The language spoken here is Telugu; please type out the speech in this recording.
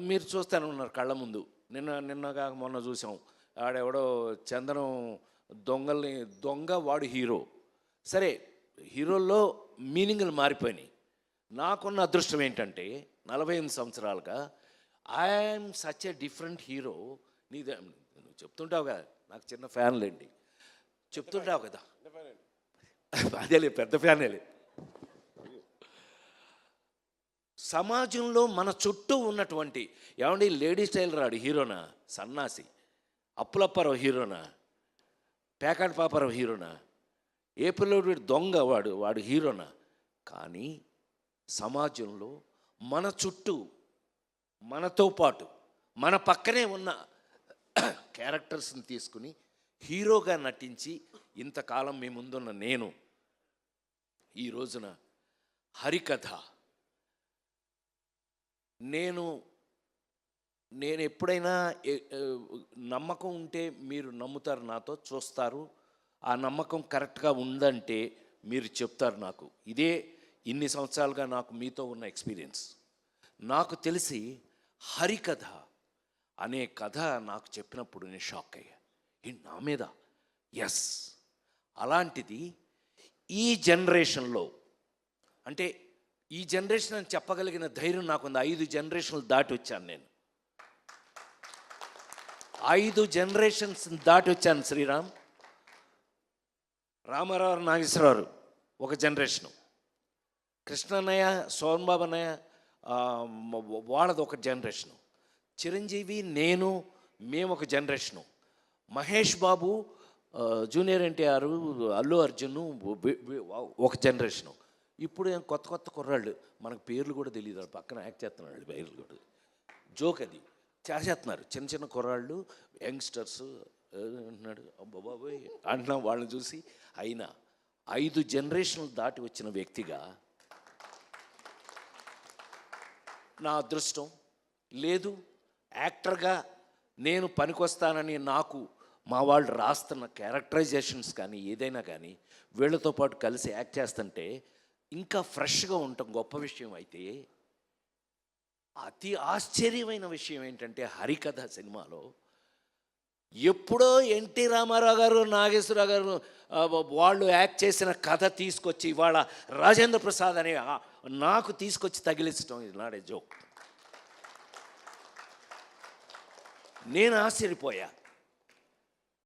మీరు చూస్తూనే ఉన్నారు కళ్ళ ముందు. నిన్నగా మొన్న చూసాం. ఆడెవడో చందనం దొంగ వాడు హీరో. సరే, హీరోల్లో మీనింగ్లు మారిపోయినాయి. నాకున్న అదృష్టం ఏంటంటే 48 సంవత్సరాలుగా I'm such a different hero. నువ్వు చెప్తుంటావు కదా, నాకు చిన్న ఫ్యాన్లేండి, చెప్తుంటావు కదా. అదేలే, పెద్ద ఫ్యానేలే. సమాజంలో మన చుట్టూ ఉన్నటువంటి ఏమండి, లేడీ స్టైల్ రాడు హీరోనా, సన్నాసి అప్పులప్పారావు హీరోనా, పేకాట పాపారావు హీరోనా, ఏప్రిల్ దొంగ వాడు హీరోనా? కానీ సమాజంలో మన చుట్టూ, మనతో పాటు, మన పక్కనే ఉన్న క్యారెక్టర్స్ని తీసుకుని హీరోగా నటించి ఇంతకాలం మీ ముందున్న నేను ఈ రోజున హరికథ, నేను ఎప్పుడైనా నమ్మకం ఉంటే మీరు నమ్ముతారు, నాతో చూస్తారు. ఆ నమ్మకం కరెక్ట్గా ఉందంటే మీరు చెప్తారు నాకు. ఇదే ఇన్ని సంవత్సరాలుగా నాకు మీతో ఉన్న ఎక్స్పీరియన్స్. నాకు తెలిసి హరికథ అనే కథ నాకు చెప్పినప్పుడు నేను షాక్ అయ్యా. నా మీద ఎస్, అలాంటిది ఈ జనరేషన్లో, అంటే ఈ జనరేషన్ అని చెప్పగలిగిన ధైర్యం నాకుంది. 5 జనరేషన్లు దాటి వచ్చాను నేను. 5 జనరేషన్స్ దాటి వచ్చాను. శ్రీరామ్, రామారావు, నాగేశ్వరరావు ఒక జనరేషను, కృష్ణన్నయ్య, సోహన్ బాబు అన్నయ్య వాళ్ళది ఒక జనరేషను, చిరంజీవి, నేను, మేము ఒక జనరేషను, మహేష్ బాబు, జూనియర్ ఎన్టీఆర్, అల్లు అర్జున్ ఒక జనరేషను. ఇప్పుడు కొత్త కుర్రాళ్ళు, మనకు పేర్లు కూడా తెలియదు, పక్కన యాక్ట్ చేస్తున్నాడు, పేర్లు కూడా జోక్, అది చేసేస్తున్నారు. చిన్న కుర్రాళ్ళు, యంగ్స్టర్స్ అంటున్నాడు, బాబోయ్ అంటున్నాం వాళ్ళని చూసి. అయినా 5 జనరేషన్లు దాటి వచ్చిన వ్యక్తిగా నా అదృష్టం లేదు. యాక్టర్గా నేను పనికొస్తానని నాకు మా వాళ్ళు రాస్తున్న క్యారెక్టరైజేషన్స్ కానీ ఏదైనా కానీ వీళ్ళతో పాటు కలిసి యాక్ట్ చేస్తుంటే ఇంకా ఫ్రెష్గా ఉండటం గొప్ప విషయం. అయితే అతి ఆశ్చర్యమైన విషయం ఏంటంటే, హరికథ సినిమాలో ఎప్పుడో ఎన్టీ రామారావు గారు, నాగేశ్వరరావు గారు వాళ్ళు యాక్ట్ చేసిన కథ తీసుకొచ్చి ఇవాళ రాజేంద్ర ప్రసాద్ అనే నాకు తీసుకొచ్చి తగిలించడం, ఇది నాడే జోక్. నేను ఆశ్చర్యపోయా.